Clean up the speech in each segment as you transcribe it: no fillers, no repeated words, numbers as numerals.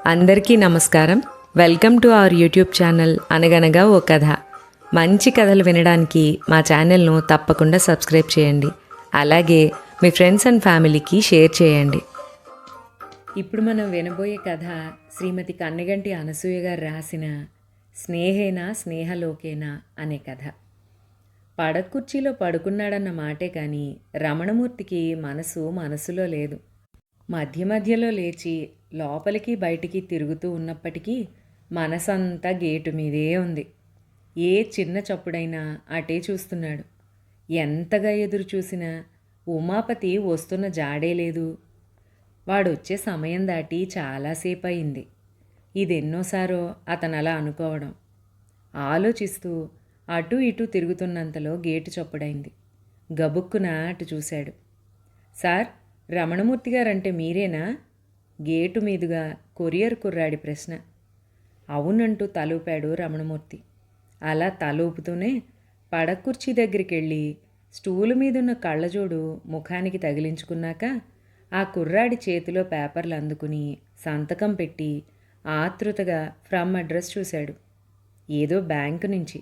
అందరికీ నమస్కారం. Welcome to our YouTube channel అనగనగా ఓ కథ. మంచి కథలు వినడానికి మా ఛానల్ను తప్పకుండా సబ్స్క్రైబ్ చేయండి. అలాగే మీ ఫ్రెండ్స్ అండ్ ఫ్యామిలీకి షేర్ చేయండి. ఇప్పుడు మనం వినబోయే కథ శ్రీమతి కన్నెగంటి అనసూయ గారు రాసిన స్నేహేనా స్నేహలోకేనా అనే కథ. పడకుర్చీలో పడుకున్నాడన్న మాటే కానీ రమణమూర్తికి మనసులో లేదు. మధ్య మధ్యలో లేచి లోపలికి బయటికి తిరుగుతూ ఉన్నప్పటికీ మనసంతా గేటు మీదే ఉంది. ఏ చిన్న చప్పుడైనా అటే చూస్తున్నాడు. ఎంతగా ఎదురు చూసినా ఉమాపతి వస్తున్న జాడే లేదు. వాడొచ్చే సమయం దాటి చాలాసేపు అయింది. ఇదెన్నోసారో అతను అలా అనుకోవడం. ఆలోచిస్తూ అటు ఇటు తిరుగుతున్నంతలో గేటు చప్పుడైంది. గబుక్కున అటు చూశాడు. సార్, రమణమూర్తి గారంటే మీరేనా? గేటు మీదుగా కొరియర్ కుర్రాడి ప్రశ్న. అవునంటూ తలూపాడు రమణమూర్తి. అలా తలూపుతూనే పడకుర్చీ దగ్గరికి వెళ్ళి స్టూలు మీదున్న కళ్ళజోడు ముఖానికి తగిలించుకున్నాక ఆ కుర్రాడి చేతిలో పేపర్లు అందుకుని సంతకం పెట్టి ఆతృతగా ఫ్రమ్ అడ్రస్ చూశాడు. ఏదో బ్యాంకు నుంచి.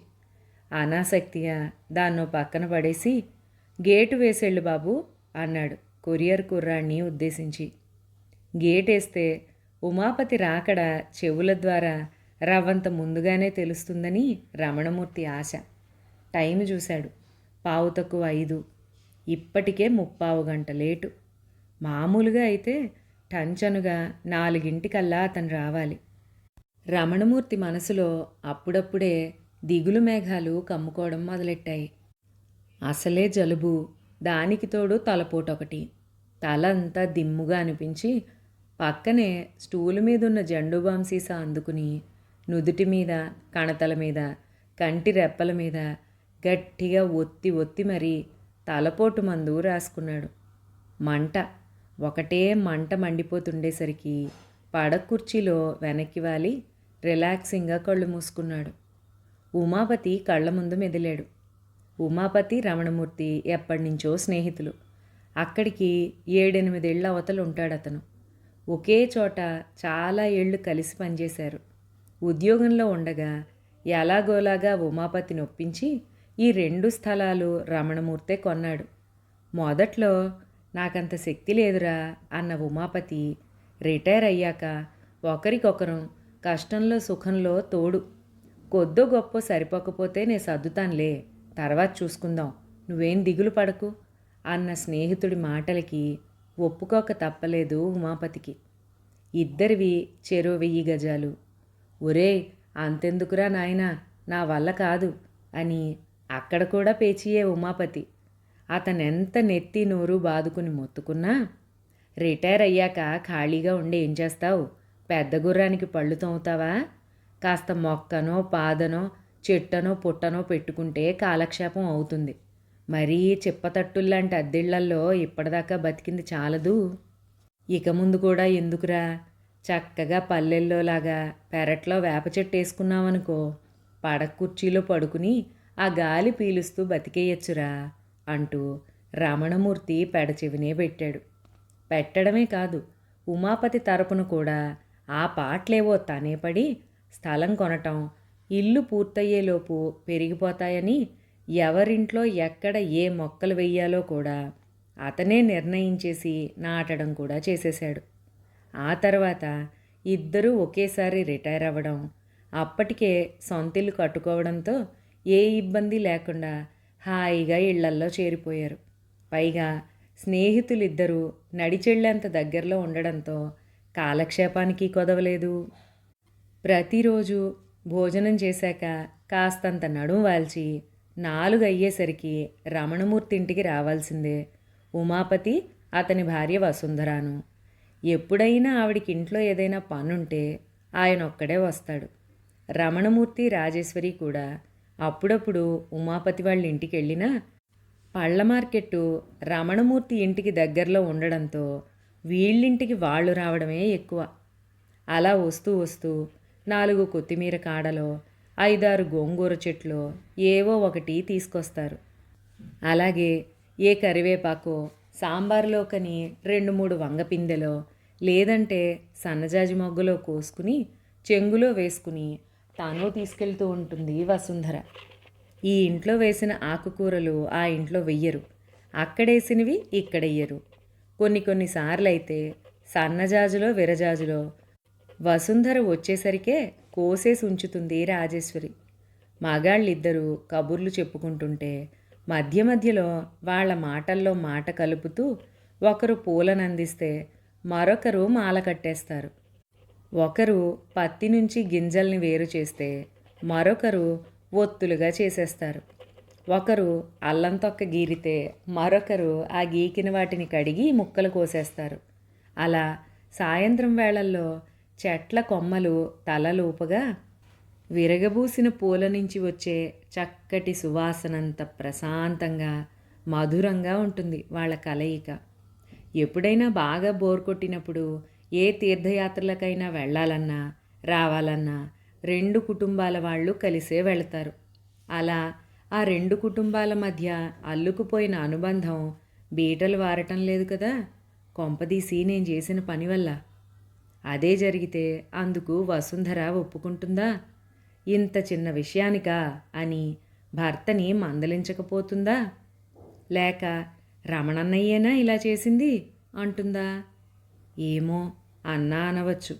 అనాసక్తిగా దాన్నో పక్కన పడేసి గేటు వేసేళ్ళు బాబు అన్నాడు కొరియర్ కుర్రాడిని ఉద్దేశించి. గేటేస్తే ఉమాపతి రాకడ చెవుల ద్వారా రవ్వంత ముందుగానే తెలుస్తుందని రమణమూర్తి ఆశ. టైం చూశాడు. 5:15. ఇప్పటికే 3/4 గంట లేటు. మామూలుగా అయితే టంచనుగా 4 అతను రావాలి. రమణమూర్తి మనసులో అప్పుడప్పుడే దిగులు మేఘాలు కమ్ముకోవడం మొదలెట్టాయి. అసలే జలుబు, దానికి తోడు తలపోటొకటి. తల అంతా దిమ్ముగా అనిపించి పక్కనే స్టూలు మీదున్న జండు బామ్ సీసా అందుకుని నుదుటి మీద, కణతల మీద, కంటి రెప్పల మీద గట్టిగా ఒత్తి మరీ తలపోటు మందు రాసుకున్నాడు. మంట, ఒకటే మంట మండిపోతుండేసరికి పడకుర్చీలో వెనక్కి వాలి రిలాక్సింగ్గా కళ్ళు మూసుకున్నాడు. ఉమాపతి కళ్ళ ముందు మెదిలాడు. ఉమాపతి రమణమూర్తి ఎప్పటినుంచో స్నేహితులు. అక్కడికి 7-8 ఏళ్ల అవతలు ఉంటాడతను. ఒకే చోట చాలా ఏళ్ళు కలిసి పనిచేశారు. ఉద్యోగంలో ఉండగా ఎలాగోలాగా ఉమాపతిని ఒప్పించి ఈ 2 స్థలాలు రమణమూర్తే కొన్నాడు. మొదట్లో నాకంత శక్తి లేదురా అన్న ఉమాపతి రిటైర్ అయ్యాక ఒకరికొకరం కష్టంలో సుఖంలో తోడు. కొద్దో గొప్ప సరిపోకపోతే నేను సర్దుతానులే, తర్వాత చూసుకుందాం, నువ్వేం దిగులు పడకు అన్న స్నేహితుడి మాటలకి ఒప్పుకోక తప్పలేదు ఉమాపతికి. ఇద్దరివి చెరో 1000 గజాలు. ఒరే, అంతెందుకురా నాయనా, నా వల్ల కాదు అని అక్కడ కూడా పేచియే ఉమాపతి. అతనెంత నెత్తి నోరు బాదుకుని మొత్తుకున్నా రిటైర్ అయ్యాక ఖాళీగా ఉండి ఏం చేస్తావు? పెద్ద గుర్రానికి పళ్ళు తోముతావా? కాస్త మొక్కనో పాదనో చెట్టనో పుట్టనో పెట్టుకుంటే కాలక్షేపం అవుతుంది. మరీ చిప్పతట్టుల్లాంటి అద్దెళ్లల్లో ఇప్పటిదాకా బతికింది చాలదు. ఇక ముందు కూడా ఎందుకురా? చక్కగా పల్లెల్లోలాగా పెరట్లో వేప చెట్టు వేసుకున్నావనుకో, పడకుర్చీలో పడుకుని ఆ గాలి పీలుస్తూ బతికేయచ్చురా అంటూ రమణమూర్తి పెడచెవినే పెట్టాడు. పెట్టడమే కాదు, ఉమాపతి తరపున కూడా ఆ పాటలేవో తనే పడి స్థలం కొనటం, ఇల్లు పూర్తయ్యేలోపు పెరిగిపోతాయని ఎవరింట్లో ఎక్కడ ఏ మొక్కలు వెయ్యాలో కూడా అతనే నిర్ణయించేసి నాటడం కూడా చేసేశాడు. ఆ తర్వాత ఇద్దరూ ఒకేసారి రిటైర్ అవ్వడం, అప్పటికే సొంతిల్లు కట్టుకోవడంతో ఏ ఇబ్బంది లేకుండా హాయిగా ఇళ్లల్లో చేరిపోయారు. పైగా స్నేహితులిద్దరూ నడిచెళ్ళేంత దగ్గరలో ఉండడంతో కాలక్షేపానికి కొదవలేదు. ప్రతిరోజు భోజనం చేశాక కాస్తంత నడుం వాల్చి 4 అయ్యేసరికి రమణమూర్తి ఇంటికి రావాల్సిందే. ఉమాపతి, అతని భార్య వసుంధరాను. ఎప్పుడైనా ఆవిడికి ఇంట్లో ఏదైనా పనుంటే ఆయన ఒక్కడే వస్తాడు. రమణమూర్తి, రాజేశ్వరి కూడా అప్పుడప్పుడు ఉమాపతి వాళ్ళ ఇంటికి వెళ్ళినా పళ్ళ మార్కెట్టు రమణమూర్తి ఇంటికి దగ్గరలో ఉండడంతో వీళ్ళింటికి వాళ్ళు రావడమే ఎక్కువ. అలా వస్తూ 4 కొత్తిమీర కాడలో 5-6 గోంగూర చెట్లు ఏవో ఒకటి తీసుకొస్తారు. అలాగే ఏ కరివేపాకో, సాంబార్లోకని 2-3 వంగపిందెలో లేదంటే సన్నజాజి మొగ్గలో కోసుకుని చెంగులో వేసుకుని తాను తీసుకెళ్తూ ఉంటుంది వసుంధర. ఈ ఇంట్లో వేసిన ఆకుకూరలు ఆ ఇంట్లో వెయ్యరు, అక్కడేసినవి ఇక్కడెయ్యరు. కొన్నిసార్లు అయితే సన్నజాజులో విరజాజులో వసుంధర వచ్చేసరికే కోసేసి ఉంచుతుంది రాజేశ్వరి. మగాళ్ళిద్దరూ కబుర్లు చెప్పుకుంటుంటే మధ్య మధ్యలో వాళ్ళ మాటల్లో మాట కలుపుతూ ఒకరు పూలనందిస్తే మరొకరు మాల కట్టేస్తారు. ఒకరు పత్తి నుంచి గింజల్ని వేరు చేస్తే మరొకరు ఒత్తులుగా చేసేస్తారు. ఒకరు అల్లం తొక్క గీరితే మరొకరు ఆ గీకిన వాటిని కడిగి ముక్కలు కోసేస్తారు. అలా సాయంత్రం వేళల్లో చెట్ల కొమ్మలు తలలూపగా విరగబూసిన పూల నుంచి వచ్చే చక్కటి సువాసనంత ప్రశాంతంగా మధురంగా ఉంటుంది వాళ్ళ కలయిక. ఎప్పుడైనా బాగా బోర్ కొట్టినప్పుడు ఏ తీర్థయాత్రలకైనా వెళ్ళాలన్నా రావాలన్నా రెండు కుటుంబాల వాళ్ళు కలిసే వెళతారు. అలా ఆ రెండు కుటుంబాల మధ్య అల్లుకుపోయిన అనుబంధం బీటలు వారటం లేదు కదా. కొంపదీసి నేను చేసిన పని వల్ల. అదే జరిగితే అందుకు వసుంధర ఒప్పుకుంటుందా? ఇంత చిన్న విషయానికా అని భర్తని మందలించకపోతుందా? లేక రమణన్నయ్యేనా ఇలా చేసింది అంటుందా? ఏమో అన్నా అనవచ్చు.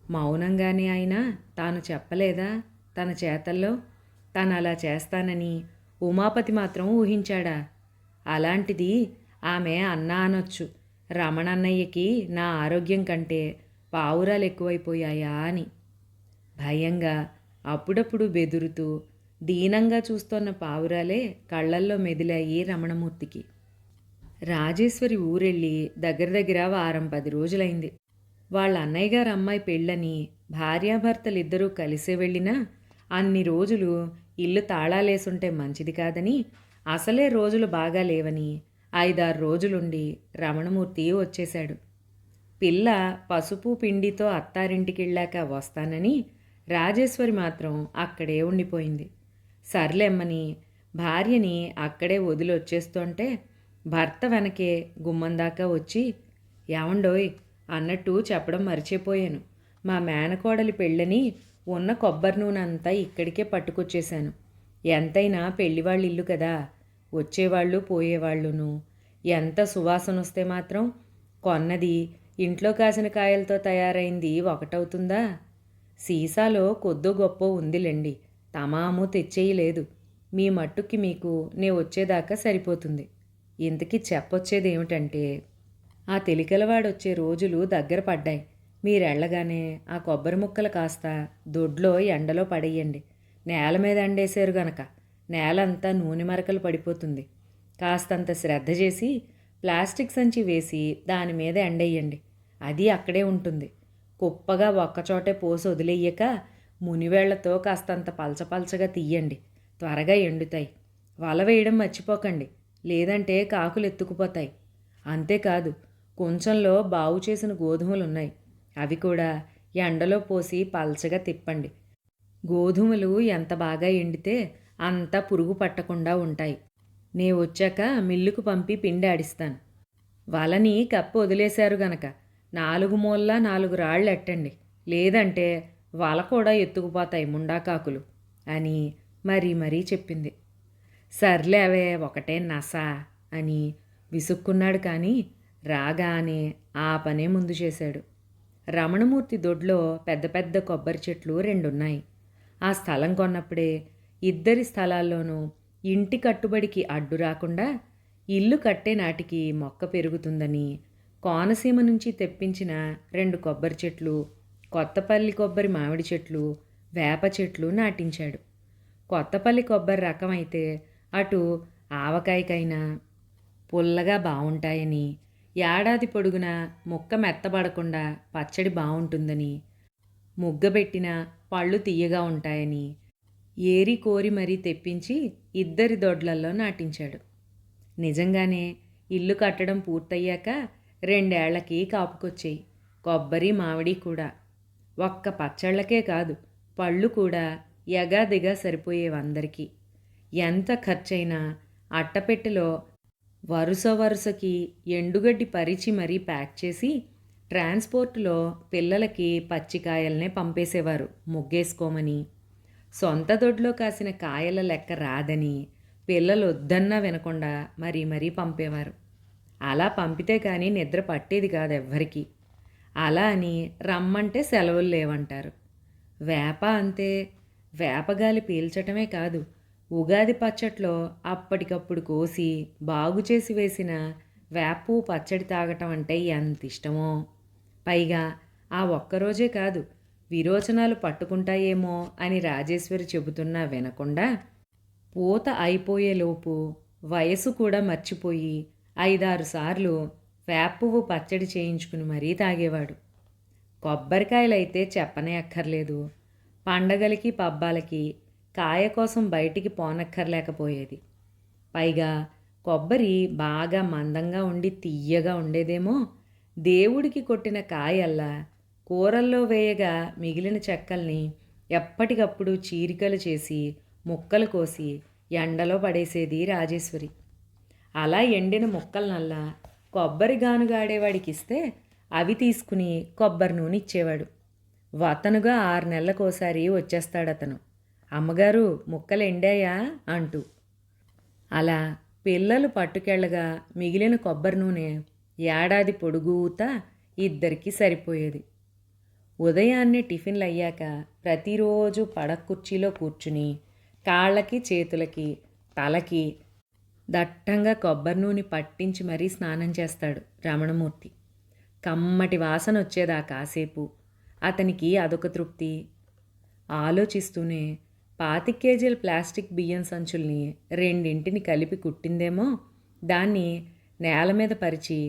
మౌనంగానే అయినా తాను చెప్పలేదా తన చేతల్లో తను అలా చేస్తానని? ఉమాపతి మాత్రం ఊహించాడా? అలాంటిది ఆమె అన్నా అనొచ్చు, రమణన్నయ్యకి నా ఆరోగ్యం కంటే పావురాలు ఎక్కువైపోయాయా అని. భయంగా అప్పుడప్పుడు బెదురుతూ దీనంగా చూస్తోన్న పావురాలే కళ్ళల్లో మెదిలాయి రమణమూర్తికి. రాజేశ్వరి ఊరెళ్ళి దగ్గర వారం 10 రోజులైంది. వాళ్ళ అన్నయ్య గారు అమ్మాయి పెళ్ళని భార్యాభర్తలిద్దరూ కలిసే వెళ్ళినా అన్ని రోజులు ఇల్లు తాళాలేసుంటే మంచిది కాదని, అసలే రోజులు బాగా లేవని 5-6 రోజులుండి రమణమూర్తి వచ్చేశాడు. పిల్ల పసుపు పిండితో అత్తారింటికెళ్ళాక వస్తానని రాజేశ్వరి మాత్రం అక్కడే ఉండిపోయింది. సర్లెమ్మని భార్యని అక్కడే వదిలొచ్చేస్తుంటే భర్త వెనకే గుమ్మం దాకా వచ్చి, ఏమండోయ్ అన్నట్టు చెప్పడం మర్చిపోయాను, మా మేనకోడలి పెళ్ళని ఉన్న కొబ్బరి నూనె అంతా ఇక్కడికే పట్టుకొచ్చేశాను. ఎంతైనా పెళ్లివాళ్ళ ఇల్లు కదా, వచ్చేవాళ్ళు పోయేవాళ్ళును. ఎంత సువాసన వస్తే మాత్రం కొన్నది ఇంట్లో కాసిన కాయలతో తయారైంది ఒకటవుతుందా? సీసాలో కొద్దో గొప్ప ఉందిలేండి, తమాము తెచ్చేయలేదు. మీ మట్టుకి మీకు నే వచ్చేదాకా సరిపోతుంది. ఇంతకీ చెప్పొచ్చేది ఏమిటంటే, ఆ తెలికలవాడొచ్చే రోజులు దగ్గర పడ్డాయి. మీరెళ్ళగానే ఆ కొబ్బరి ముక్కలు కాస్త దొడ్లో ఎండలో పడేయండి. నేల మీద ఎండేశారు గనక నేలంతా నూనె మరకలు పడిపోతుంది. కాస్తంత శ్రద్ధ చేసి ప్లాస్టిక్ సంచి వేసి దాని మీద ఎండేయండి. అది అక్కడే ఉంటుంది. కుప్పగా ఒక్కచోటే పోసి వదిలేయక మునివేళ్లతో కాస్తంత పలచపలచగా తీయండి. త్వరగా ఎండుతాయి. వల వేయడం మర్చిపోకండి, లేదంటే కాకులు ఎత్తుకుపోతాయి. అంతేకాదు, కొంచెంలో బాగు చేసిన గోధుమలున్నాయి, అవి కూడా ఎండలో పోసి పల్చగా తిప్పండి. గోధుమలు ఎంత బాగా ఎండితే అంత పురుగు పట్టకుండా ఉంటాయి. నే వచ్చాక మిల్లుకు పంపి పిండి ఆడిస్తాను. వలని కప్పి వదిలేశారు గనక 4 మూలలా 4 రాళ్ళు ఎట్టండి, లేదంటే వల కూడా ఎత్తుకుపోతాయి ముండాకాకులు అని మరీ చెప్పింది. సర్లేవే ఒకటే నసా అని విసుక్కున్నాడు. కానీ రాగానే ఆ పనే ముందు చేశాడు. రమణమూర్తి దొడ్లో పెద్ద పెద్ద కొబ్బరి చెట్లు 2 ఉన్నాయి. ఆ స్థలం కొన్నప్పుడే ఇద్దరి స్థలాల్లోనూ ఇంటి కట్టుబడికి అడ్డు రాకుండా ఇల్లు కట్టే నాటికి మొక్క పెరుగుతుందని కోనసీమ నుంచి తెప్పించిన 2 కొబ్బరి చెట్లు, కొత్తపల్లి కొబ్బరి మామిడి చెట్లు, వేప చెట్లు నాటించాడు. కొత్తపల్లి కొబ్బరి రకం అయితే అటు ఆవకాయకైనా పుల్లగా బాగుంటాయని, ఏడాది పొడుగునా ముక్క మెత్తబడకుండా పచ్చడి బాగుంటుందని, ముగ్గబెట్టిన పళ్ళు తీయగా ఉంటాయని ఏరి కోరి మరీ తెప్పించి ఇద్దరి దొడ్లల్లో నాటించాడు. నిజంగానే ఇల్లు కట్టడం పూర్తయ్యాక 2 ఏళ్లకి కాపుకొచ్చాయి కొబ్బరి మామిడి కూడా. ఒక్క పచ్చళ్ళకే కాదు, పళ్ళు కూడా ఎగాదిగా సరిపోయేవందరికీ. ఎంత ఖర్చైనా అట్టపెట్టెలో వరుసకి ఎండుగడ్డి పరిచి మరీ ప్యాక్ చేసి ట్రాన్స్‌పోర్ట్‌లో పిల్లలకి పచ్చికాయలనే పంపేసేవారు ముగ్గేసుకోమని. సొంత దొడ్లో కాసిన కాయల లెక్క రాదని పిల్లలొద్దన్నా వినకుండా మరీ మరీ పంపేవారు. అలా పంపితే కానీ నిద్ర పట్టేది కాదెవ్వరికీ. అలా అని రమ్మంటే సెలవులు లేవంటారు. వేప అంతే. వేపగాలి పీల్చటమే కాదు, ఉగాది పచ్చట్లో అప్పటికప్పుడు కోసి బాగుచేసి వేసిన వేపువ్వు పచ్చడి తాగటం అంటే ఎంతిష్టమో. పైగా ఆ ఒక్కరోజే కాదు, విరోచనాలు పట్టుకుంటాయేమో అని రాజేశ్వరి చెబుతున్నా వినకుండా పూత అయిపోయేలోపు వయసు కూడా మర్చిపోయి 5-6 సార్లు వేపువ్వు పచ్చడి చేయించుకుని మరీ తాగేవాడు. కొబ్బరికాయలైతే చెప్పనే అక్కర్లేదు. పండగలకి పబ్బాలకి కాయ కోసం బయటికి పోనక్కర్లేకపోయేది. పైగా కొబ్బరి బాగా మందంగా ఉండి తియ్యగా ఉండేదేమో. దేవుడికి కొట్టిన కాయల్లా కూరల్లో వేయగా మిగిలిన చెక్కల్ని ఎప్పటికప్పుడు చీరికలు చేసి ముక్కలు కోసి ఎండలో పడేసేది రాజేశ్వరి. అలా ఎండిన ముక్కలనల్లా కొబ్బరి గానుగాడేవాడికిస్తే అవి తీసుకుని కొబ్బరి నూనె ఇచ్చేవాడు. వతనుగా 6 నెలలకోసారి వచ్చేస్తాడతను. అమ్మగారు ముక్కలు ఎండాయా అంటూ. అలా పిల్లలు పట్టుకెళ్ళగా మిగిలిన కొబ్బరి నూనె ఏడాది పొడుగుతా ఇద్దరికీ సరిపోయేది. ఉదయాన్నే టిఫిన్లు అయ్యాక ప్రతిరోజు పడక కుర్చీలో కూర్చుని కాళ్ళకి చేతులకి తలకి దట్టంగా కొబ్బరి నూనె పట్టించి మరీ స్నానం చేస్తాడు రమణమూర్తి. కమ్మటి వాసన వచ్చేదా కాసేపు. అతనికి అదొక తృప్తి. ఆలోచిస్తూనే 25 కేజీల ప్లాస్టిక్ బియ్యం సంచుల్ని రెండింటిని కలిపి కుట్టిందేమో. దాన్ని నేల మీద పరిచి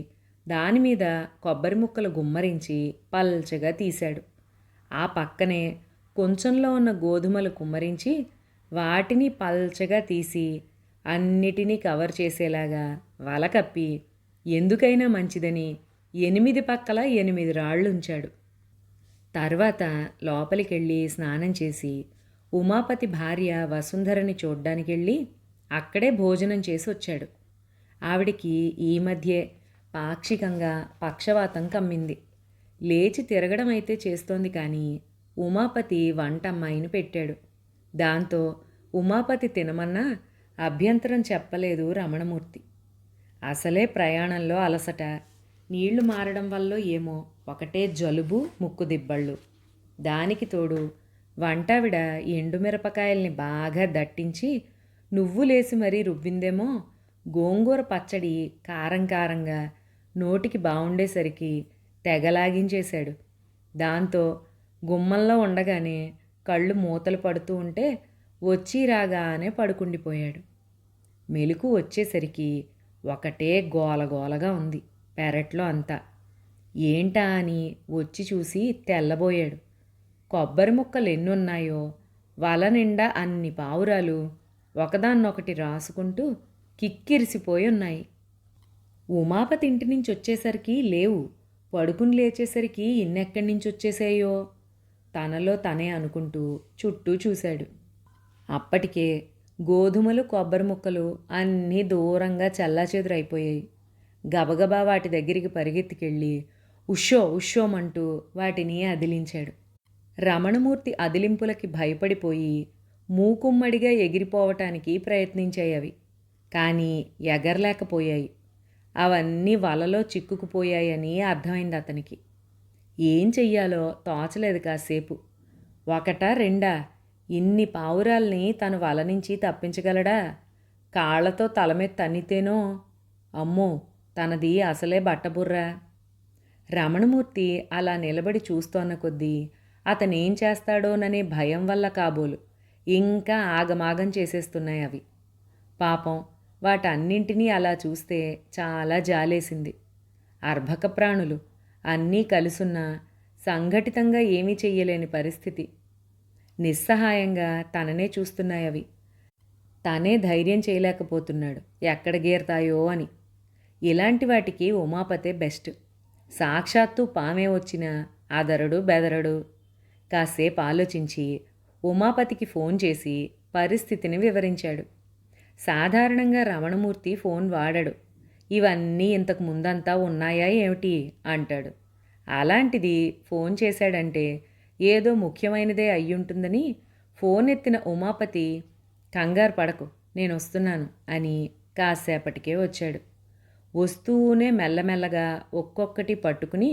దానిమీద కొబ్బరి ముక్కలు గుమ్మరించి పల్చగా తీశాడు. ఆ పక్కనే కొంచెంలో ఉన్న గోధుమలు కుమ్మరించి వాటిని పల్చగా తీసి అన్నిటినీ కవర్ చేసేలాగా వల కప్పి ఎందుకైనా మంచిదని 8 పక్కల 8 రాళ్లుంచాడు. తర్వాత లోపలికెళ్ళి స్నానం చేసి ఉమాపతి భార్య వసుంధరని చూడ్డానికెళ్ళి అక్కడే భోజనం చేసి వచ్చాడు. ఆవిడికి ఈ మధ్యే పాక్షికంగా పక్షవాతం కమ్మింది. లేచి తిరగడం అయితే చేస్తోంది కానీ ఉమాపతి వంటమ్మాయిని పెట్టాడు. దాంతో ఉమాపతి తినమన్నా అభ్యంతరం చెప్పలేదు రమణమూర్తి. అసలే ప్రయాణంలో అలసట, నీళ్లు మారడం వల్లో ఏమో ఒకటే జలుబు, ముక్కుదిబ్బళ్ళు. దానికి తోడు వంటావిడ ఎండుమిరపకాయల్ని బాగా దట్టించి నువ్వులేసి మరీ రుబ్బిందేమో. గోంగూర పచ్చడి కారం కారంగా నోటికి బావుండేసరికి తెగలాగించేశాడు. దాంతో గుమ్మంలో ఉండగానే కళ్ళు మూతలు పడుతూ ఉంటే వచ్చి రాగానే పడుకుండిపోయాడు. మెలకు వచ్చేసరికి ఒకటే గోలగోలగా ఉంది పెరట్లో అంతా. ఏంటా అని వచ్చి చూసి తెల్లబోయాడు. కొబ్బరి ముక్కలు ఎన్నున్నాయో వల నిండా అన్ని పావురాలు ఒకదాన్నొకటి రాసుకుంటూ కిక్కిరిసిపోయి ఉన్నాయి. ఉమాపతి ఇంటి నుంచి వచ్చేసరికి లేవు, పడుకుని లేచేసరికి ఇన్నెక్కడి నుంచి వచ్చేసాయో తనలో తనే అనుకుంటూ చుట్టూ చూశాడు. అప్పటికే గోధుమలు కొబ్బరి ముక్కలు అన్నీ దూరంగా చల్లాచెదురైపోయాయి. గబగబా వాటి దగ్గరికి పరిగెత్తికెళ్ళి ఉషో ఉషోమంటూ వాటిని అదిలించాడు. రమణమూర్తి అదిలింపులకి భయపడిపోయి మూకుమ్మడిగా ఎగిరిపోవటానికి ప్రయత్నించాయవి. కానీ ఎగరలేకపోయాయి. అవన్నీ వలలో చిక్కుకుపోయాయని అర్థమైంది అతనికి. ఏం చెయ్యాలో తోచలేదు కాసేపు. ఒకటా రెండా ఇన్ని పావురాల్ని తను వల నుంచి తప్పించగలడా? కాళ్లతో తలమీద తన్నితేనో. అమ్మో, తనది అసలే బట్టబుర్రా. రమణమూర్తి అలా నిలబడి చూస్తోన్న కొద్దీ అతనేం చేస్తాడోననే భయం వల్ల కాబోలు ఇంకా ఆగమాగం చేసేస్తున్నాయి అవి. పాపం వాటన్నింటినీ అలా చూస్తే చాలా జాలేసింది. అర్భక ప్రాణులు అన్నీ కలుసున్నా సంఘటితంగా ఏమీ చెయ్యలేని పరిస్థితి. నిస్సహాయంగా తననే చూస్తున్నాయవి. తనే ధైర్యం చేయలేకపోతున్నాడు ఎక్కడ గీరతాయో అని. ఇలాంటి వాటికి ఉమాపతే బెస్ట్. సాక్షాత్తు పామే వచ్చినా అదరడు బెదరడు. కాసేపు ఆలోచించి ఉమాపతికి ఫోన్ చేసి పరిస్థితిని వివరించాడు. సాధారణంగా రమణమూర్తి ఫోన్ వాడడు. ఇవన్నీ ఇంతకు ముందంతా ఉన్నాయా ఏమిటి అంటాడు. అలాంటిది ఫోన్ చేశాడంటే ఏదో ముఖ్యమైనదే అయ్యుంటుందని ఫోన్ ఎత్తిన ఉమాపతి, కంగారు పడకు, నేనొస్తున్నాను అని కాసేపటికే వచ్చాడు. వస్తూనే మెల్లమెల్లగా ఒక్కొక్కటి పట్టుకుని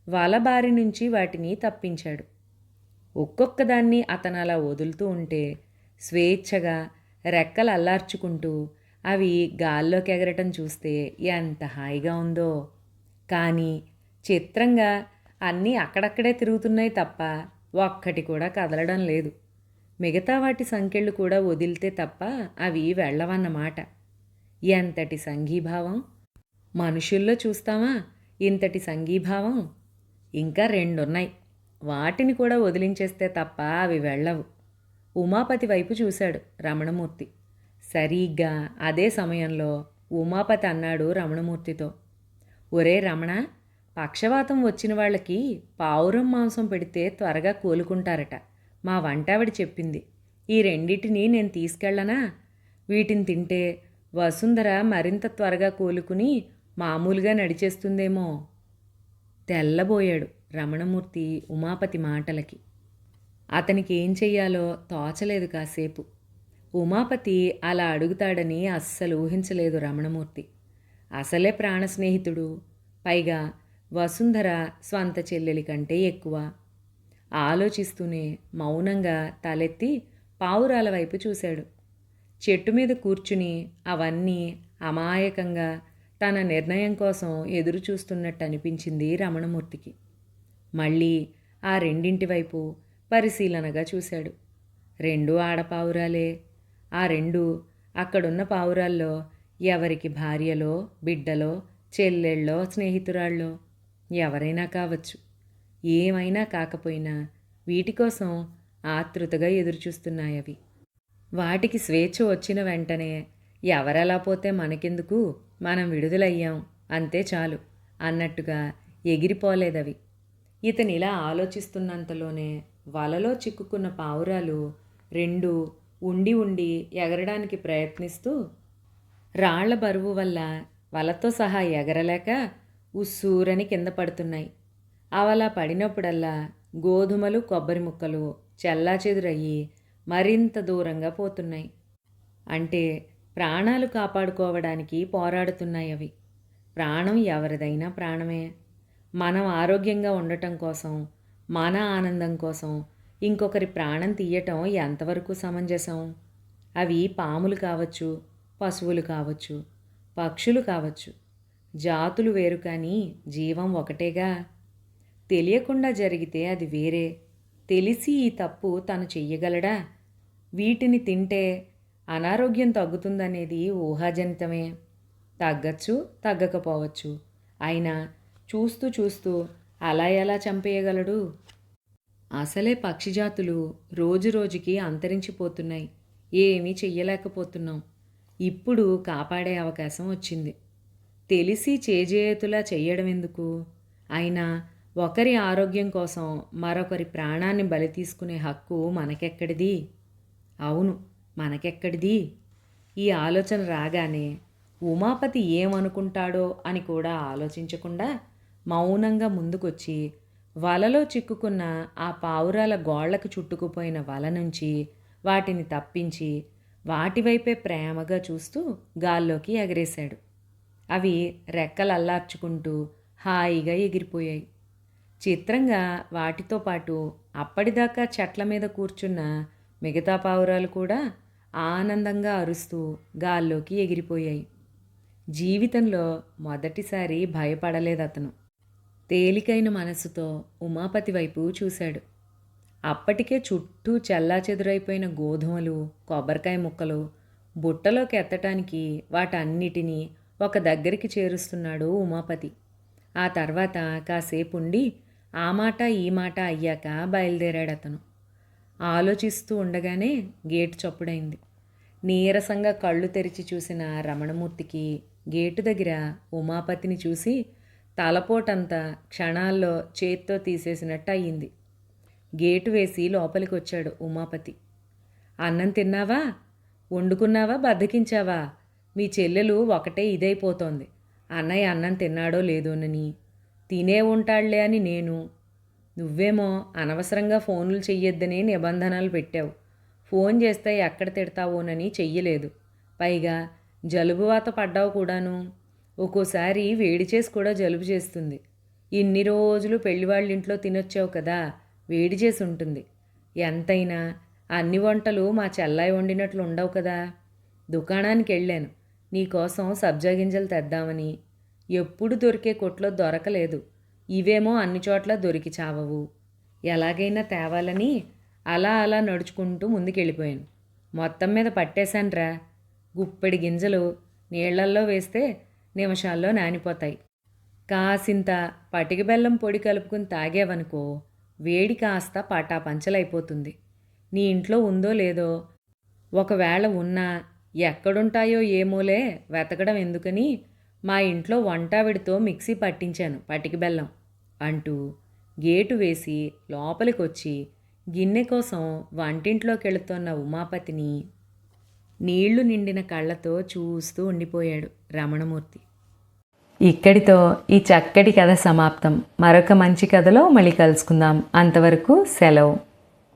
వల బారి నుంచి వాటిని తప్పించాడు. ఒక్కొక్కదాన్ని అతనలా వదులుతూ ఉంటే స్వేచ్ఛగా రెక్కలు అల్లార్చుకుంటూ అవి గాల్లోకి ఎగరటం చూస్తే ఎంత హాయిగా ఉందో. కానీ చిత్రంగా అన్నీ అక్కడక్కడే తిరుగుతున్నాయి తప్ప ఒక్కటి కూడా కదలడం లేదు. మిగతా వాటి సంకెళ్ళు కూడా వదిలితే తప్ప అవి వెళ్ళవన్నమాట. ఎంతటి సంఘీభావం! మనుషుల్లో చూస్తామా ఇంతటి సంఘీభావం? ఇంకా రెండున్నాయి, వాటిని కూడా వదిలించేస్తే తప్ప అవి వెళ్ళవు. ఉమాపతి వైపు చూశాడు రమణమూర్తి. సరిగ్గా అదే సమయంలో ఉమాపతి అన్నాడు రమణమూర్తితో, ఒరే రమణ, పక్షవాతం వచ్చిన వాళ్ళకి పావురం మాంసం పెడితే త్వరగా కోలుకుంటారట. మా వంటావిడ చెప్పింది. ఈ రెండిటిని నేను తీసుకెళ్ళనా? వీటిని తింటే వసుంధర మరింత త్వరగా కోలుకుని మామూలుగా నడిచేస్తుందేమో. తెల్లబోయాడు రమణమూర్తి ఉమాపతి మాటలకి. అతనికి ఏం చెయ్యాలో తోచలేదు కాసేపు. ఉమాపతి అలా అడుగుతాడని అస్సలు ఊహించలేదు రమణమూర్తి. అసలే ప్రాణ స్నేహితుడు, పైగా వసుంధర స్వంత చెల్లెలి కంటే ఎక్కువ. ఆలోచిస్తూనే మౌనంగా తలెత్తి పావురాల వైపు చూశాడు. చెట్టు మీద కూర్చుని అవన్నీ అమాయకంగా తన నిర్ణయం కోసం ఎదురు చూస్తున్నట్టు అనిపించింది రమణమూర్తికి. మళ్ళీ ఆ రెండింటి వైపు పరిశీలనగా చూశాడు. రెండూ ఆడపావురాలే. ఆ రెండు అక్కడున్న పావురాల్లో ఎవరికి భార్యలో, బిడ్డలో, చెల్లెళ్ళో, స్నేహితురాళ్ళో ఎవరైనా కావచ్చు. ఏమైనా కాకపోయినా వీటి కోసం ఆతృతగా ఎదురుచూస్తున్నాయవి. వాటికి స్వేచ్ఛ వచ్చిన వెంటనే ఎవరెలా పోతే మనకెందుకు, మనం విడుదలయ్యాం అంతే చాలు అన్నట్టుగా ఎగిరిపోలేదవి. ఇతనిలా ఆలోచిస్తున్నంతలోనే వలలో చిక్కుకున్న పావురాలు రెండు ఉండి ఉండి ఎగరడానికి ప్రయత్నిస్తూ రాళ్ల బరువు వల్ల వలతో సహా ఎగరలేక ఉస్సూరని కింద పడుతున్నాయి. అవలా పడినప్పుడల్లా గోధుమలు, కొబ్బరి ముక్కలు చెల్లాచెదురయ్యి మరింత దూరంగా పోతున్నాయి. అంటే ప్రాణాలు కాపాడుకోవడానికి పోరాడుతున్నాయి అవి. ప్రాణం ఎవరిదైనా ప్రాణమే. మనం ఆరోగ్యంగా ఉండటం కోసం, మన ఆనందం కోసం ఇంకొకరి ప్రాణం తీయటం ఎంతవరకు సమంజసం? అవి పాములు కావచ్చు, పశువులు కావచ్చు, పక్షులు కావచ్చు. జాతులు వేరు కానీ జీవం ఒకటేగా. తెలియకుండా జరిగితే అది వేరే. తెలిసి ఈ తప్పు తను చెయ్యగలడా? వీటిని తింటే అనారోగ్యం తగ్గుతుందనేది ఊహాజనితమే. తగ్గచ్చు, తగ్గకపోవచ్చు. అయినా చూస్తూ చూస్తూ అలా ఎలా చంపేయగలడు? అసలే పక్షిజాతులు రోజురోజుకి అంతరించిపోతున్నాయి. ఏమీ చెయ్యలేకపోతున్నాం. ఇప్పుడు కాపాడే అవకాశం వచ్చింది. తెలిసి చేజేతులా చెయ్యడం ఎందుకు? అయినా ఒకరి ఆరోగ్యం కోసం మరొకరి ప్రాణాన్ని బలి తీసుకునే హక్కు మనకెక్కడిది? అవును, మనకెక్కడిది? ఈ ఆలోచన రాగానే ఉమాపతి ఏమనుకుంటాడో అని కూడా ఆలోచించకుండా మౌనంగా ముందుకొచ్చి వలలో చిక్కుకున్న ఆ పావురాల గోళ్లకు చుట్టుకుపోయిన వల నుంచి వాటిని తప్పించి వాటివైపే ప్రేమగా చూస్తూ గాల్లోకి ఎగరేశాడు. అవి రెక్కలల్లార్చుకుంటూ హాయిగా ఎగిరిపోయాయి. చిత్రంగా వాటితో పాటు అప్పటిదాకా చెట్ల మీద కూర్చున్న మిగతా పావురాలు కూడా ఆనందంగా అరుస్తూ గాల్లోకి ఎగిరిపోయాయి. జీవితంలో మొదటిసారి భయపడలేదతను. తేలికైన మనసుతో ఉమాపతి వైపు చూశాడు. అప్పటికే చుట్టూ చెల్లాచెదురైపోయిన గోధుమలు, కొబ్బరికాయ ముక్కలు బుట్టలోకి ఎత్తటానికి వాటన్నిటినీ ఒక దగ్గరికి చేరుస్తున్నాడు ఉమాపతి. ఆ తర్వాత కాసేపుండి ఆ మాట ఈ మాట అయ్యాక బయలుదేరాడతను. ఆలోచిస్తూ ఉండగానే గేటు చప్పుడైంది. నీరసంగా కళ్ళు తెరిచి చూసిన రమణమూర్తికి గేటు దగ్గర ఉమాపతిని చూసి తలపోటంతా క్షణాల్లో చేత్తో తీసేసినట్టు అయ్యింది. గేటు వేసి లోపలికి వచ్చాడు ఉమాపతి. అన్నం తిన్నావా? వండుకున్నావా? బద్దకించావా? మీ చెల్లెలు ఒకటే ఇదైపోతోంది. అన్నయ్య అన్నం తిన్నాడో లేదోనని. తినే ఉంటాడులే అని నేను. నువ్వేమో అనవసరంగా ఫోన్లు చెయ్యొద్దని నిబంధనలు పెట్టావు. ఫోన్ చేస్తే ఎక్కడ తిడతావోనని చెయ్యలేదు. పైగా జలుబువాత పడ్డావు కూడాను. ఒక్కోసారి వేడి చేసి కూడా జలుబు చేస్తుంది. ఇన్ని రోజులు పెళ్లివాళ్ళింట్లో తినొచ్చావు కదా, వేడి చేసి ఉంటుంది. ఎంతైనా అన్ని వంటలు మా చెల్లాయి వండినట్లు ఉండవు కదా. దుకాణానికి వెళ్ళాను నీకోసం సబ్జా గింజలు తెద్దామని. ఎప్పుడు దొరికే కొట్లో దొరకలేదు. ఇవేమో అన్ని చోట్ల దొరికి చావవు. ఎలాగైనా తేవాలని అలా అలా నడుచుకుంటూ ముందుకెళ్ళిపోయాను. మొత్తం మీద పట్టేశాన్రా. గుప్పెడి గింజలు నీళ్లల్లో వేస్తే నిమిషాల్లో నానిపోతాయి. కాసింత పటిక బెల్లం పొడి కలుపుకుని తాగేవనుకో వేడి కాస్త పటాపంచలైపోతుంది. నీ ఇంట్లో ఉందో లేదో, ఒకవేళ ఉన్నా ఎక్కడుంటాయో ఏమోలే వెతకడం ఎందుకని మా ఇంట్లో వంటావిడితో మిక్సీ పట్టించాను పటిక బెల్లం అంటూ గేటు వేసి లోపలికొచ్చి గిన్నె కోసం వంటింట్లోకి వెళుతోన్న ఉమాపతిని నీళ్లు నిండిన కళ్ళతో చూస్తూ ఉండిపోయాడు రమణమూర్తి. ఇక్కడితో ఈ చక్కటి కథ సమాప్తం. మరొక మంచి కథలో మళ్ళీ కలుసుకుందాం. అంతవరకు సెలవు.